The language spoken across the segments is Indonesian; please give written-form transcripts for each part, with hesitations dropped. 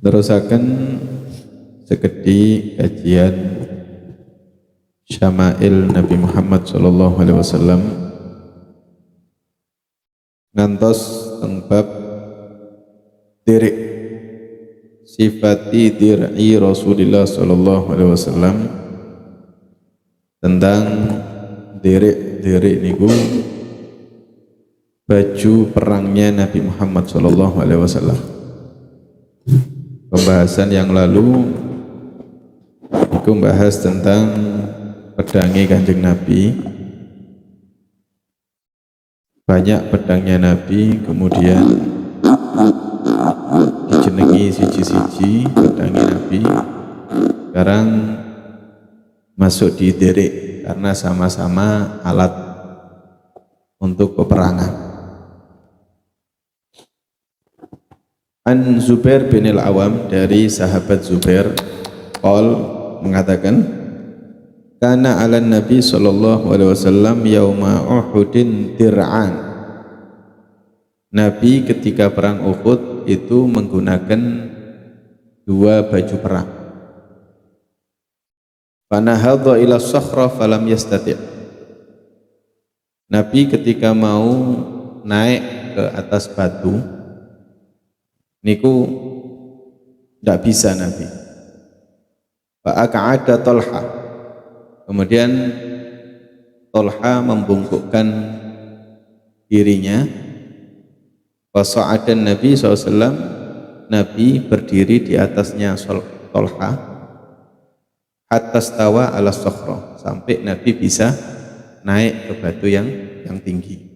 Terusaken sekedhi kajian Syama'il Nabi Muhammad sallallahu alaihi wasallam ngantos teng bab dirik sifati dir'i Rasulullah sallallahu alaihi wasallam, tentang dirik niku baju perangnya Nabi Muhammad sallallahu alaihi wasallam. Pembahasan yang lalu itu membahas tentang pedangi Kanjeng Nabi, banyak pedangnya Nabi, kemudian dijenengi siji-siji pedangi Nabi. Sekarang masuk di dirik karena sama-sama alat untuk peperangan. An Zubair bin Al-Awam, dari sahabat Zubair, qol mengatakan, kana ala Nabi sallallahu alaihi wasallam yauma Uhudin dir'an. Nabi ketika perang Uhud itu menggunakan dua baju perang. Fanahadha ila sakhra falam yastati'. Nabi ketika mau naik ke atas batu niku tidak bisa Nabi. Fa'aqa'ada Talha, kemudian Talha membungkukkan dirinya. Fasa'adan Nabi SAW, Nabi berdiri di atasnya Talha, hatta stawa ala sakhra, sampai Nabi bisa naik ke batu yang tinggi.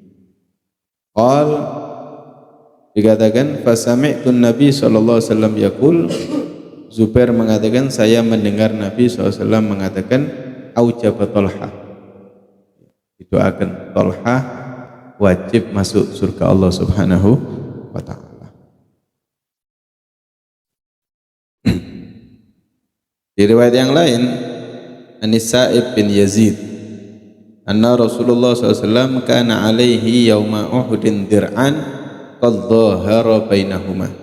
Qal, dikatakan fasami'tu Nabi sallallahu alaihi wasallam yaqul, Zubair mengatakan saya mendengar Nabi SAW mengatakan aujaba Talha, didoakan Talha wajib masuk surga Allah Subhanahu wa ta'ala. Di riwayat yang lain, An-Sa'ib bin Yazid, anna Rasulullah SAW kana alaihi yauma Uhudin dir'an qad dhahara bainahuma.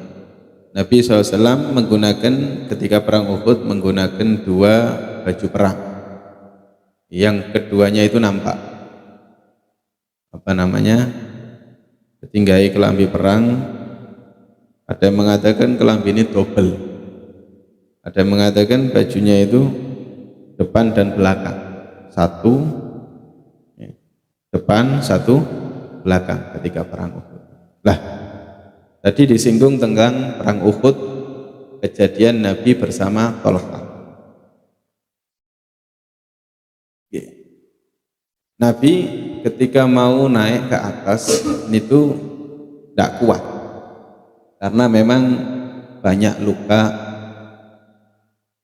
Nabi SAW menggunakan ketika perang Uhud menggunakan dua baju perang. Yang keduanya itu nampak ketinggai kelambi perang. Ada yang mengatakan kelambi ini double, ada yang mengatakan bajunya itu depan dan belakang, satu depan satu belakang ketika perang Uhud. Lah, tadi disinggung tentang perang Uhud, kejadian Nabi bersama Talha. Nabi ketika mau naik ke atas itu tidak kuat karena memang banyak luka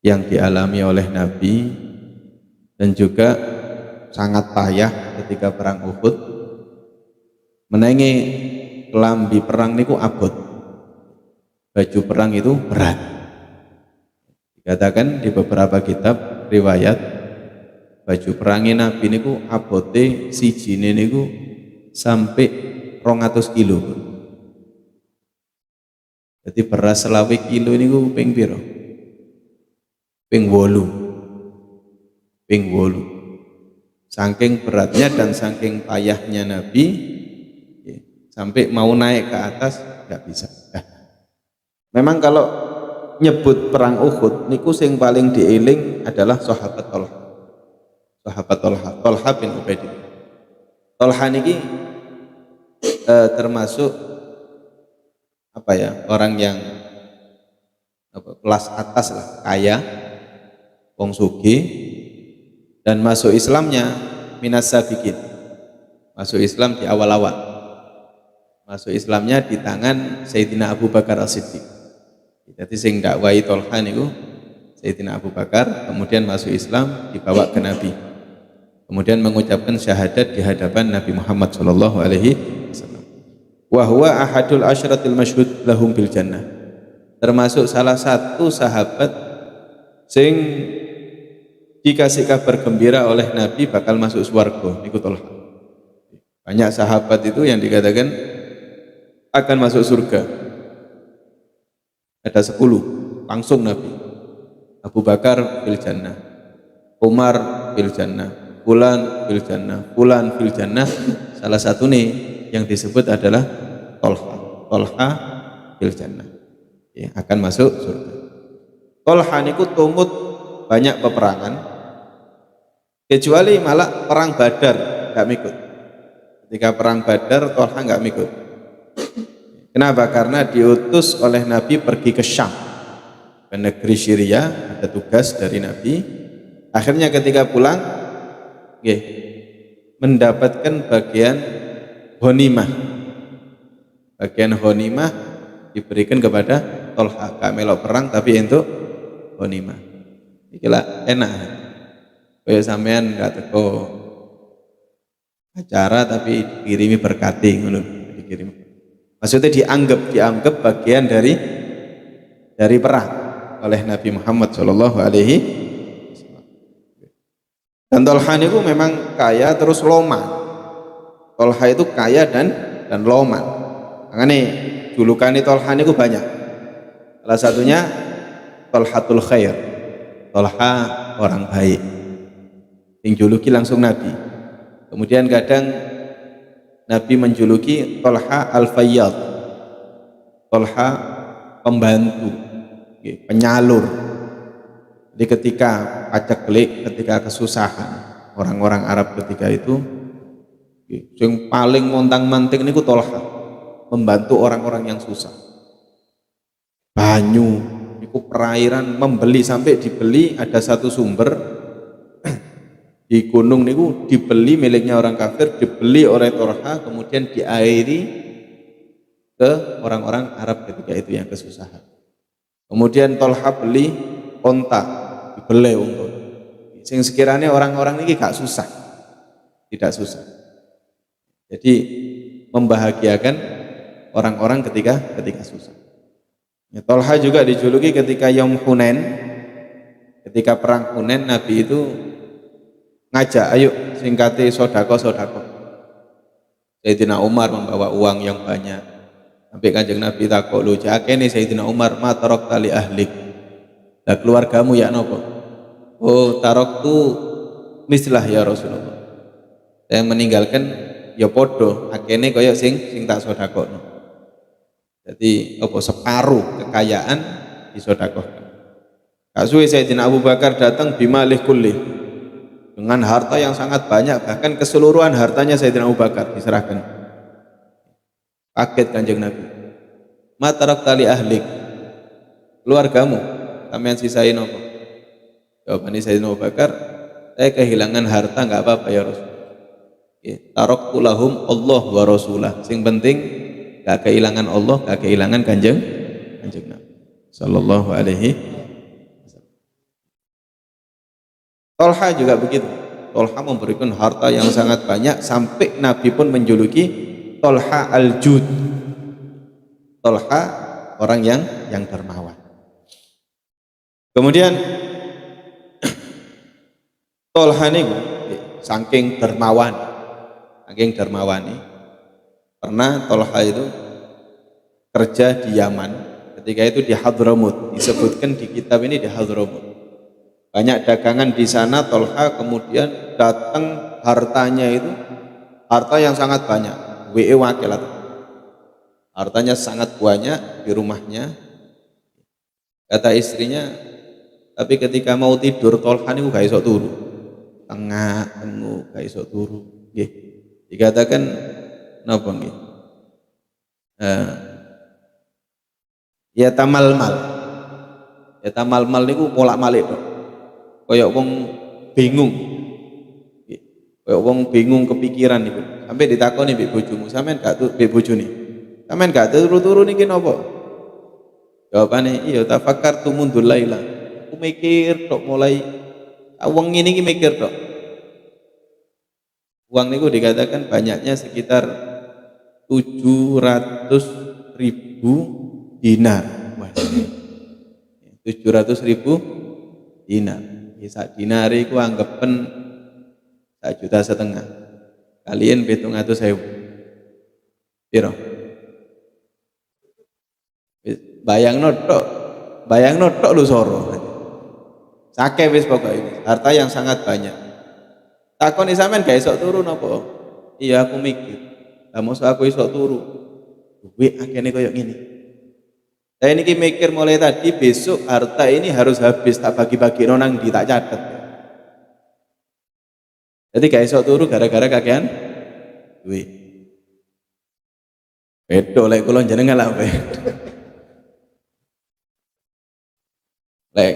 yang dialami oleh Nabi, dan juga sangat payah ketika perang Uhud. Menengi kelambi perang niku abot, baju perang itu berat. Dikatakan di beberapa kitab riwayat, baju perangnya Nabi niku abote sijine niku sampai 200 kilo. Jadi beras selawe kilo niku ping piro? Ping 8. Saking beratnya dan saking payahnya Nabi, sampai mau naik ke atas nggak bisa. Memang kalau nyebut perang Uhud niku sing paling dieling adalah sahabat Talha. Talha bin Ubaidillah. Talha niki termasuk orang yang kelas atas lah, kaya, wong sugih, dan masuk Islamnya minas sabiqin. Masuk Islam di awal-awal. Masuk Islamnya di tangan Sayyidina Abu Bakar As-Siddiq. Jadi sing dakwahi Talha niku Sayyidina Abu Bakar, kemudian masuk Islam dibawa ke Nabi, kemudian mengucapkan syahadat di hadapan Nabi Muhammad sallallahu alaihi wasallam. Wa huwa ahadul asyratil masyhud lahum bil jannah. Termasuk salah satu sahabat sing dikasih kabar gembira oleh Nabi bakal masuk surga niku Talha. Banyak sahabat itu yang dikatakan akan masuk surga. Ada 10. langsung Nabi. Abu Bakar fil jannah, Umar fil jannah, Fulan fil jannah, Fulan fil jannah. Salah satu nih yang disebut adalah Tolha. Tolha fil jannah, ya, akan masuk surga. Tolha niku tumut banyak peperangan, kecuali malah perang Badar nggak mikut. Ketika perang Badar, Tolha nggak mikut. Kenapa? Karena diutus oleh Nabi pergi ke Syam, ke negeri Syria, ada tugas dari Nabi. Akhirnya ketika pulang, mendapatkan bagian ghanimah. Bagian ghanimah diberikan kepada Tolha. Gak melok perang tapi untuk ghanimah. Ikilah enak. Kayak sampean gak teko acara tapi dikirimi berkati, dikirim. Maksudnya dianggap bagian dari perang oleh Nabi Muhammad Shallallahu Alaihi Wasallam. Dan Tolha itu memang kaya terus loman. Tolha itu kaya dan loman. Makanya julukan Tolha itu banyak. Salah satunya Tolhatul Khair, Tolha orang baik. Yang juluki langsung Nabi. Kemudian kadang Nabi menjuluki Tolha Al-Fayyad, Tolha pembantu, penyalur. Jadi ketika paceklik, ketika kesusahan, orang-orang Arab ketika itu yang paling montang-manting niku Tolha, membantu orang-orang yang susah. Banyu, niku perairan membeli sampai dibeli, ada satu sumber di gunung niku dibeli miliknya orang kafir, dibeli oleh Tolha, kemudian diairi ke orang-orang Arab ketika itu yang kesusahan. Kemudian Tolha beli onta, dibeli unta. Sing sekiranya orang-orang ini gak susah, tidak susah. Jadi membahagiakan orang-orang ketika susah. Ya, Tolha juga dijuluki ketika Yom Hunain, ketika perang Hunain, Nabi itu ngajak, ayo singkati sodako. Sayyidina Umar membawa uang yang banyak. Sampai Kanjeng Nabi takok, lu jakene Sayyidina Umar, ma tarok tali ahlik. Lah keluargamu ya nopo? Oh, tarok tu mislah ya Rasulullah. Saya meninggalkan ya podo, akene kaya sing tak sodakokno. Jadi apa separuh kekayaan disodakohkan. Gak suwe Sayyidina Abu Bakar datang bimalih kullih, dengan harta yang sangat banyak, bahkan keseluruhan hartanya Sayyidina Abu Bakar diserahkan. Kaget Kanjeng Nabi. Ma tarak tali ahlik, keluargamu sampean sisain apa? Jawabannya Sayyidina Abu Bakar, saya kehilangan harta enggak apa-apa ya Rasul. Taraktu lahum Allah wa rasulah. Sing penting enggak kehilangan Allah, enggak kehilangan Kanjeng Nabi sallallahu alaihi wasallam. Tolha juga begitu. Tolha memberikan harta yang sangat banyak sampai Nabi pun menjuluki Tolha al-Jud. Tolha orang yang dermawan. Kemudian Tolha niku saking dermawan ini pernah Tolha itu kerja di Yaman, ketika itu di Hadramut, disebutkan di kitab ini di Hadramut. Banyak dagangan di sana. Tolha kemudian datang, hartanya itu harta yang sangat banyak, wakilat, hartanya sangat banyak di rumahnya. Kata istrinya, tapi ketika mau tidur Tolha niku gak iso turu, tengah gak iso turu. Nggih, dikatakan napa nggih? Ya tamalmal niku molak-malik tok. Kayak wong bingung. Kayak wong bingung kepikiran niku. Sampai ditakoni mbek bojomu, sampean gak mbek bojone. Sampean gak turu-turu niki napa? Jawabane, iya tafakkartu mundul laila. Aku mikir tok mulai wengi niki mikir tok. Uang niku dikatakan banyaknya sekitar 700.000 dinar. 700.000 dinar. Sak dinar iku anggapen 1,5 juta. Kalian 700.000. Piro? Bayangno tok bayangno tok lu soro. Sake wis pokoke harta yang sangat banyak. Takoni sampean gak iso turu napa? Iya aku mikir. Lah mosok aku iso turu. Duit akene koyo ngene. Saya ini mikir mulai tadi besok harta ini harus habis tak bagi-bagi nang di tak catet. Jadi gak iso turu gara-gara kakean duit. Bedo lek kula jenengan lah lek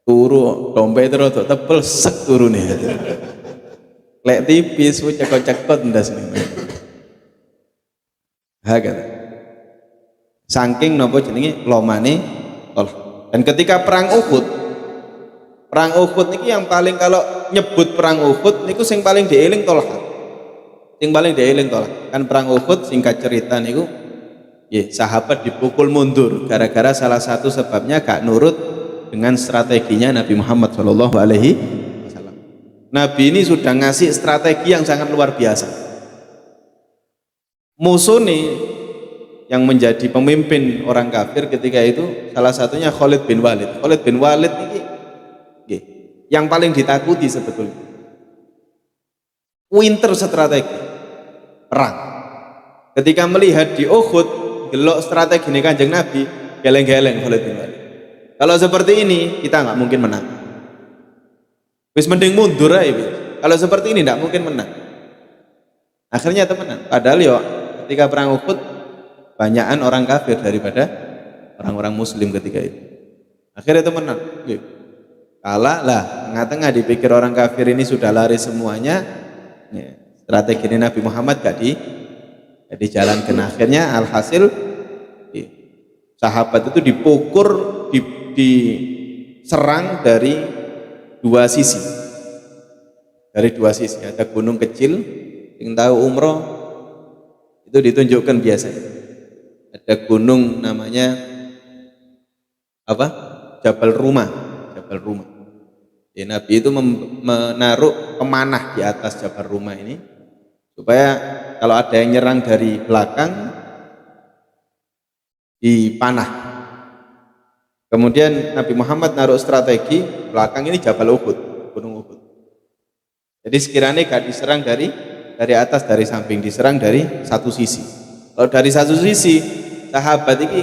turu dompet terus tebel sek turune. Lek tipis cekot-cekot ndas niku. Ha kata. Saking nopo jenenge lomane Tolha. Dan ketika perang Uhud niki yang paling kalau nyebut perang Uhud niku sing paling dieling Tolha. Sing paling dieling Tolha. Kan perang Uhud singkat cerita niku sahabat dipukul mundur gara-gara salah satu sebabnya gak nurut dengan strateginya Nabi Muhammad Shallallahu alaihi wasallam. Nabi ini sudah ngasih strategi yang sangat luar biasa. Musuh nih yang menjadi pemimpin orang kafir ketika itu salah satunya Khalid bin Walid. Khalid bin Walid ini yang paling ditakuti sebetulnya. Winter strategi perang. Ketika melihat di Uhud gelok strategi ini Kanjeng Nabi, geleng-geleng Khalid bin Walid. Kalau seperti ini kita nggak mungkin menang. Wis mending mundur aja. Kalau seperti ini nggak mungkin menang. Akhirnya temenan. Padahal ya ketika perang Uhud banyakan orang kafir daripada orang-orang muslim ketika itu. Akhirnya temenan. Kalah lah, tengah-tengah dipikir orang kafir ini sudah lari semuanya. Strategi ini Nabi Muhammad gak dijalankan. Akhirnya alhasil sahabat itu dipukul, diserang dari dua sisi. Dari dua sisi. Ada gunung kecil, yang tahu umroh itu ditunjukkan biasanya. Ada gunung namanya apa? Jabal Rumah. Nabi itu menaruh pemanah di atas Jabal Rumah ini supaya kalau ada yang nyerang dari belakang dipanah. Kemudian Nabi Muhammad naruh strategi belakang ini Jabal Uhud, Gunung Uhud. Jadi sekiranya gak diserang dari atas, dari samping, diserang dari satu sisi. Kalau dari satu sisi sahabat ini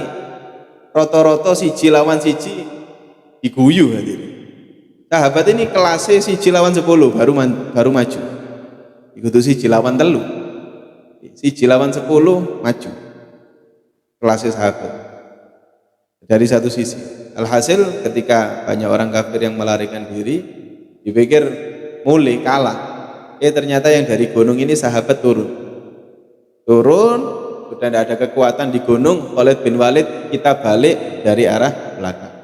roto-roto siji lawan siji diguyu hati. Sahabat ini kelasnya siji lawan 10 baru maju. Ikutu siji lawan 3. Siji lawan 10 maju. Kelasnya sahabat. Dari satu sisi. Alhasil ketika banyak orang kafir yang melarikan diri, dipikir mulai kalah. Ternyata yang dari gunung ini sahabat turun. Sudah tidak ada kekuatan di gunung. Khalid bin Walid kita balik dari arah belakang.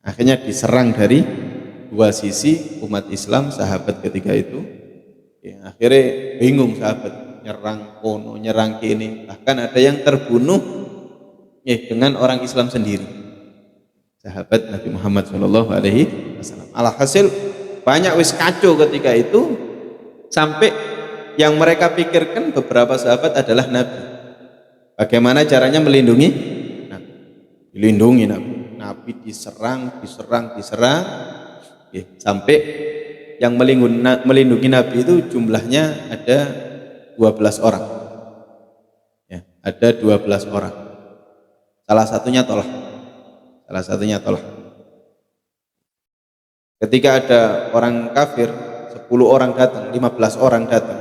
Akhirnya diserang dari dua sisi umat Islam sahabat ketika itu. Akhirnya bingung sahabat, nyerang kono, nyerang kini. Bahkan ada yang terbunuh dengan orang Islam sendiri. Sahabat Nabi Muhammad Shallallahu alaihi wasallam. Alhasil banyak wis kacau ketika itu sampai yang mereka pikirkan beberapa sahabat adalah Nabi. Bagaimana caranya melindungi Nabi? Dilindungi Nabi. Nabi diserang, sampai yang melindungi Nabi itu jumlahnya ada 12 orang. Ada 12 orang. Salah satunya Tolha. Ketika ada orang kafir, 10 orang datang, 15 orang datang.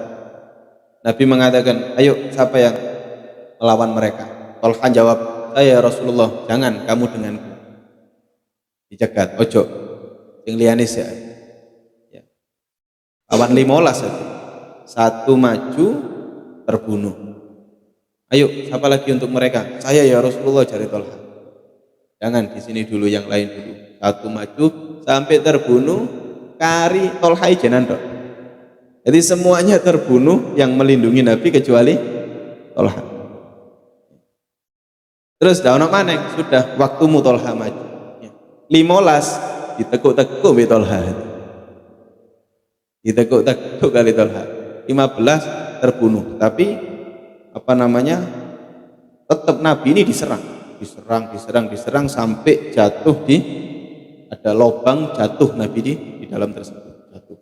Nabi mengatakan, ayo siapa yang melawan mereka? Tolha jawab, saya Rasulullah, jangan kamu denganku. Dicegat, ojo sing liyane ya. Lawan 15 saja. Satu maju terbunuh. Ayo siapa lagi untuk mereka? Saya ya Rasulullah, jari Tolha. Jangan di sini dulu, yang lain dulu. Satu maju sampai terbunuh, kari Tolha ijenan dok. Jadi semuanya terbunuh yang melindungi Nabi kecuali Tolha. Terus daun mana? Sudah waktumu Tolha maju. 15 ditekuk-tekuk be Tolha. Ditekuk-tekuk kali Tolha. 15 terbunuh. Tapi tetap Nabi ini diserang. diserang sampai jatuh ada lubang jatuh Nabi di dalam tersebut jatuh.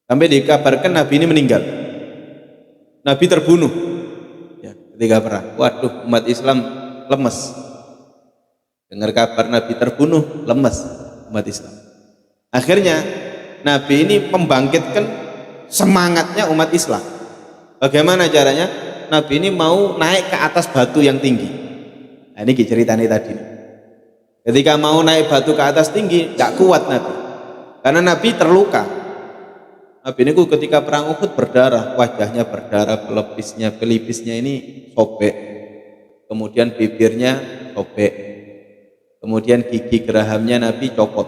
Sampai dikabarkan Nabi ini meninggal. Nabi terbunuh ya, ketika perang. Waduh, umat Islam lemes. Dengar kabar Nabi terbunuh, lemes umat Islam. Akhirnya Nabi ini membangkitkan semangatnya umat Islam. Bagaimana caranya? Nabi ini mau naik ke atas batu yang tinggi. Nah, ini ceritanya tadi. Ketika mau naik batu ke atas tinggi, gak kuat Nabi. Karena Nabi terluka. Nabi ini ketika perang Uhud berdarah, wajahnya berdarah, pelipisnya ini sobek. Kemudian bibirnya sobek. Kemudian gigi gerahamnya Nabi copot.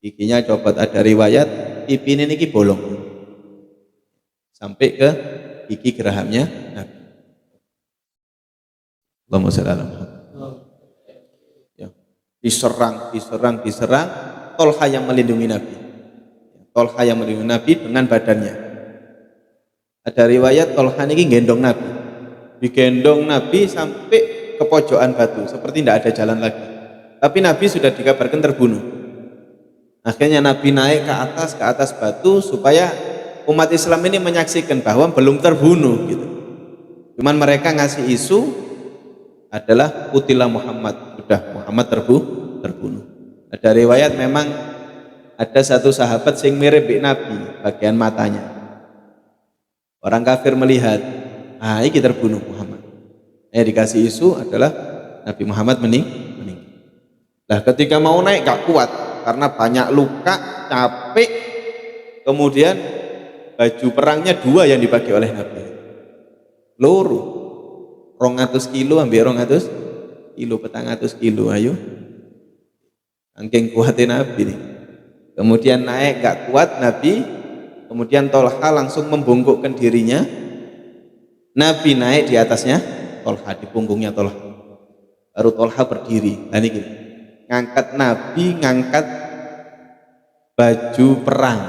Giginya copot, ada riwayat pipi ini bolong. Sampai ke gigi gerahamnya Nabi. Allahumma shalli ala Muhammad. Ya. Diserang. Tolha yang melindungi Nabi. Tolha yang melindungi Nabi dengan badannya. Ada riwayat Tolha ini gendong Nabi. Digendong Nabi sampai ke pojokan batu, seperti tidak ada jalan lagi. Tapi Nabi sudah dikabarkan terbunuh. Akhirnya Nabi naik ke atas batu supaya umat Islam ini menyaksikan bahwa belum terbunuh gitu. Cuman mereka ngasih isu adalah qutila Muhammad, sudah Muhammad terbunuh. Ada riwayat memang ada satu sahabat yang mirip Nabi bagian matanya. Orang kafir melihat, ini terbunuh Muhammad. Dikasih isu adalah Nabi Muhammad meninggal. Nah, ketika mau naik gak kuat karena banyak luka, capek. Kemudian baju perangnya 2 yang dipakai oleh Nabi. Loro 200 kilo ambil 200 kilo, 400 kilo, ayo. Angking kuatin Nabi nih. Kemudian naik gak kuat Nabi, kemudian Tolha langsung membungkukkan dirinya. Nabi naik di atasnya Tolha, di punggungnya Tolha. Baru Tolha berdiri. Nah ini gini, ngangkat Nabi, ngangkat baju perang.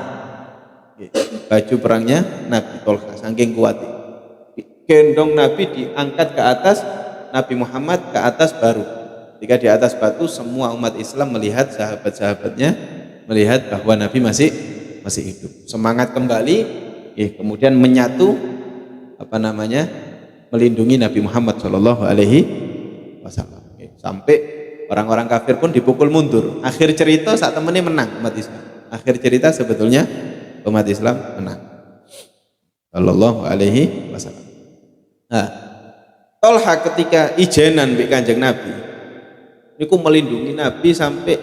Baju perangnya Nabi Tolha, saking kuatnya. Gendong Nabi diangkat ke atas, Nabi Muhammad ke atas baru. Ketika di atas batu, semua umat Islam melihat, sahabat-sahabatnya melihat bahwa Nabi masih hidup. Semangat kembali, kemudian menyatu melindungi Nabi Muhammad Shallallahu Alaihi Wasallam. Sampai orang-orang kafir pun dipukul mundur. Akhir cerita saat temennya menang umat Islam. Akhir cerita sebetulnya umat Islam menang. Shallallahu Alaihi Wasallam. Nah, Tolha ketika ijenan bi Kanjeng Nabi, niku melindungi Nabi sampai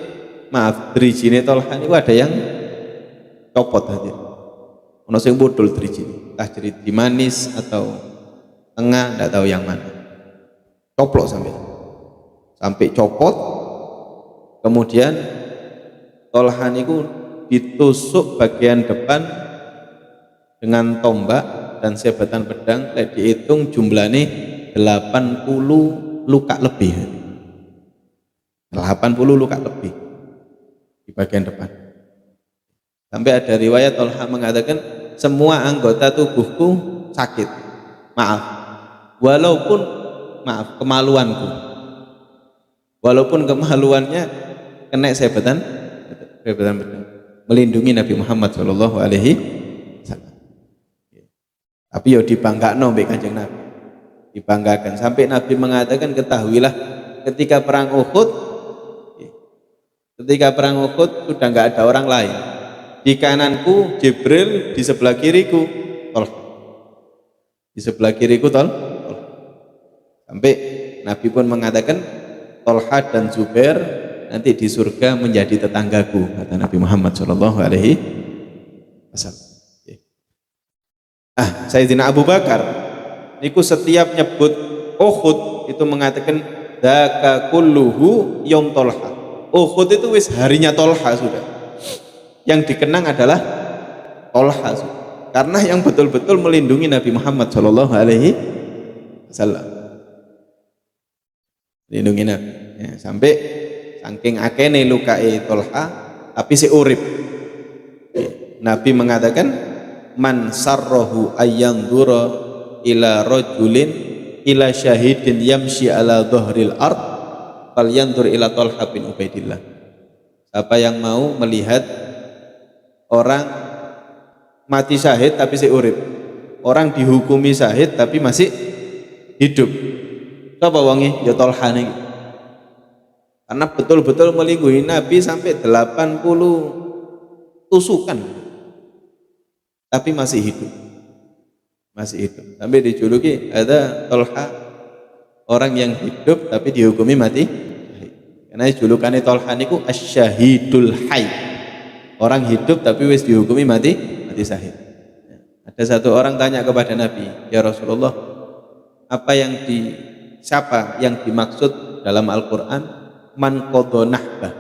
drijine Tolha niku ada yang copot aja. Ono sing bodol drijine, entah driji manis atau tengah, tidak tahu yang mana. Coplok sampai copot. Kemudian Tolha niku ditusuk bagian depan dengan tombak dan sebatan pedang, dihitung jumlahnya 80 luka lebih. 80 luka lebih di bagian depan. Sampai ada riwayat Tolha mengatakan semua anggota tubuhku sakit. Kemaluanku. Walaupun kemaluannya kena sebatan pedang. Melindungi Nabi Muhammad Shallallahu Alaihi Wasallam. Tapi dibanggakan mbek Kanjeng Nabi. Dibanggakan sampai Nabi mengatakan, ketahuilah ketika perang Uhud sudah enggak ada orang lain. Di kananku Jibril, di sebelah kiriku Tolha. Di sebelah kiriku Tolha. Sampai Nabi pun mengatakan Tolha dan Zubair nanti di surga menjadi tetanggaku, kata Nabi Muhammad Shallallahu Alaihi Wasallam. Sayyidina Abu Bakar niku setiap nyebut Uhud itu mengatakan dzaka kulluhu yaum Tolha. Uhud itu wis harinya Tolha sudah. Yang dikenang adalah Tolha sudah. Karena yang betul-betul melindungi Nabi Muhammad Shallallahu Alaihi Wasallam. Lindungi Nabi. Sampai saking akene lukai Tolha tapi si urip. Nabi mengatakan man sarrahu ayyanzura ila rajulin ila syahidin yamshi ala dhahril ard falyanzur ila Talha bin Ubaidillah. Siapa yang mau melihat orang mati syahid tapi masih urip, orang dihukumi syahid tapi masih hidup, sapa wonge? Ya Talha niki. Karena betul-betul melingkuhi Nabi sampai 80 tusukan tapi masih hidup, sampai dijuluki ada Talha, orang yang hidup tapi dihukumi mati. Karena julukannya Talha niku asyahidul hayy, orang hidup tapi wis dihukumi mati syahid. Ada satu orang tanya kepada Nabi, ya Rasulullah, siapa yang dimaksud dalam Al-Quran man qadha nahbah?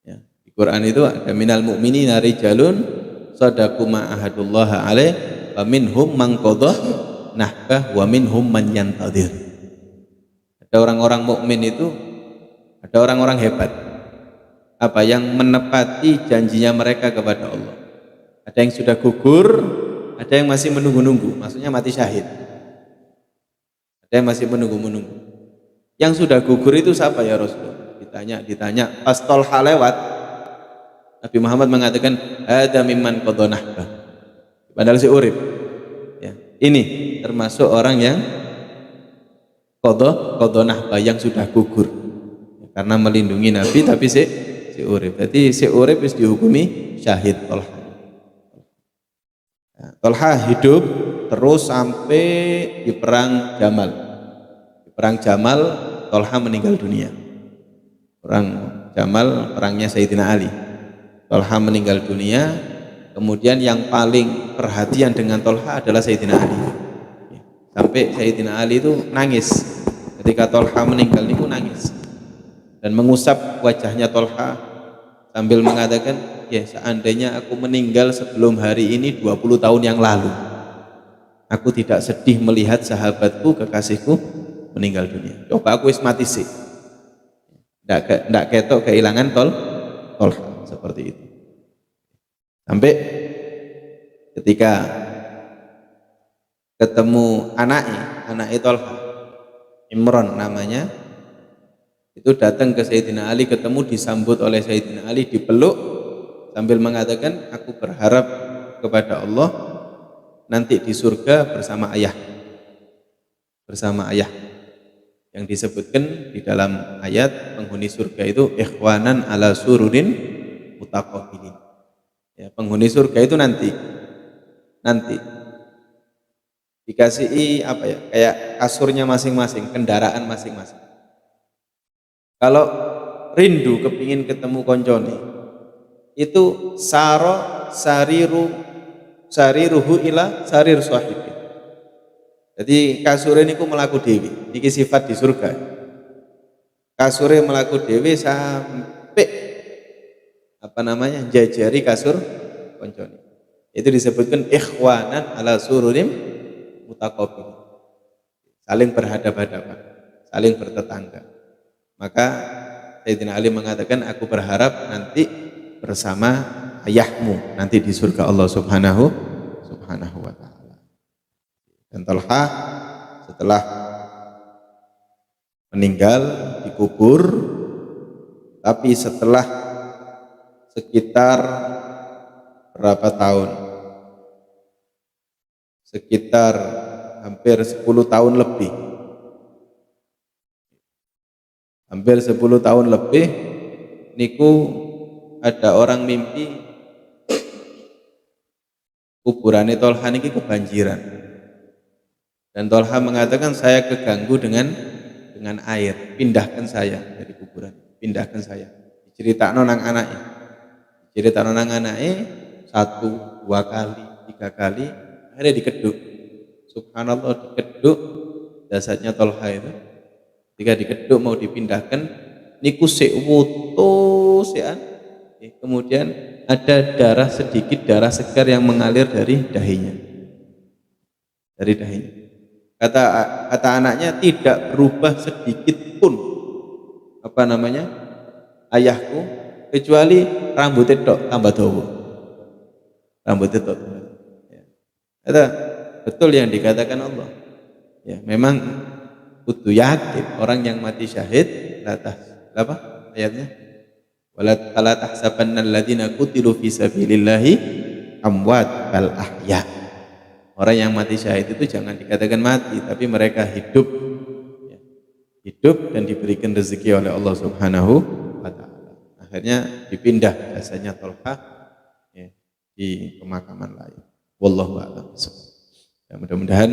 Ya, di Quran itu ada minal mu'minina rijalun sadaqu ma ahadullah alaih wa minhum man qadha nahbah wa minhum man yantadir. Ada orang-orang mukmin itu, ada orang-orang hebat yang menepati janjinya mereka kepada Allah. Ada yang sudah gugur, ada yang masih menunggu-nunggu, maksudnya mati syahid. Ada yang masih menunggu-menunggu. Yang sudah gugur itu siapa ya Rasulullah? Ditanya. Pas Talha lewat, Nabi Muhammad mengatakan, ada mimman qadha nahbah. Padahal si urip. Ya, ini termasuk orang yang qadha nahbah, yang sudah gugur. Karena melindungi Nabi tapi si urip. Jadi si urip wis dihukumi syahid Talha. Talha hidup terus sampai di perang Jamal. Di perang Jamal Talha meninggal dunia. Perang Jamal, perangnya Sayyidina Ali. Talha meninggal dunia. Kemudian yang paling perhatian dengan Talha adalah Sayyidina Ali. Sampai Sayyidina Ali itu nangis ketika Talha meninggal, niku nangis dan mengusap wajahnya Talha sambil mengatakan, ya seandainya aku meninggal sebelum hari ini 20 tahun yang lalu, aku tidak sedih melihat sahabatku, kekasihku meninggal dunia. Coba aku wis mati sih, ndak ketok kehilangan Talha seperti itu. Sampai ketika ketemu anaknya Talha, Imran namanya, itu datang ke Sayyidina Ali, ketemu, disambut oleh Sayyidina Ali, dipeluk sambil mengatakan, aku berharap kepada Allah nanti di surga bersama ayah, yang disebutkan di dalam ayat penghuni surga itu ikhwanan ala sururin mutaqabilin. Ya, penghuni surga itu nanti dikasih kayak kasurnya masing-masing, kendaraan masing-masing. Kalau rindu kepingin ketemu koncone, itu sariruhu ila sarir sahibi. Jadi kasure niku melaku dewi, iki sifat di surga. Kasure melaku dewi sampai jajari kasur koncone. Itu disebutkan ikhwanan ala sururim mutaqabil, saling berhadap-hadapan, saling bertetangga. Maka Sayyidina Ali mengatakan, aku berharap nanti bersama ayahmu nanti di surga Allah subhanahu wa ta'ala. Dan Talha setelah meninggal dikubur, tapi setelah sekitar berapa tahun, sekitar hampir 10 tahun lebih, niku ada orang mimpi kuburannya Talha niki kebanjiran, dan Talha mengatakan, saya keganggu dengan air, pindahkan saya dari kuburan, pindahkan saya. Diceritakan nang anaknya 1, 2 kali, 3 kali, akhirnya dikeduk. Subhanallah, dikeduk jasadnya Talha itu. Ketika dikeduk mau dipindahkan, niku sik wuto sean. Kemudian ada darah sedikit, darah segar yang mengalir dari dahinya. Kata anaknya, tidak berubah sedikit pun ayahku, kecuali rambutnya tok tambah dawa. Rambutnya tok. Kata betul yang dikatakan Allah. Ya, memang kudu yakin orang yang mati syahid apa ayatnya? Wala tahsabanna alladziina qutilu fi sabilillahi amwat bal ahya. Orang yang mati syahid itu jangan dikatakan mati, tapi mereka hidup, ya, hidup dan diberikan rezeki oleh Allah Subhanahu wa taala. Akhirnya dipindah jasanya Tolha, ya, di pemakaman lain. Wallahu a'lam. Ya, mudah-mudahan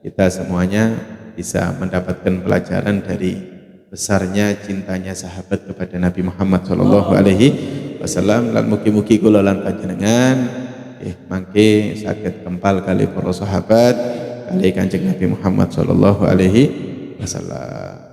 kita semuanya bisa mendapatkan pelajaran dari besarnya cintanya sahabat kepada Nabi Muhammad sallallahu alaihi wasallam. Lan mugi-mugi kula lan panjenengan mangke saged kempal kali para sahabat kali Kanjeng Nabi Muhammad sallallahu alaihi wasallam.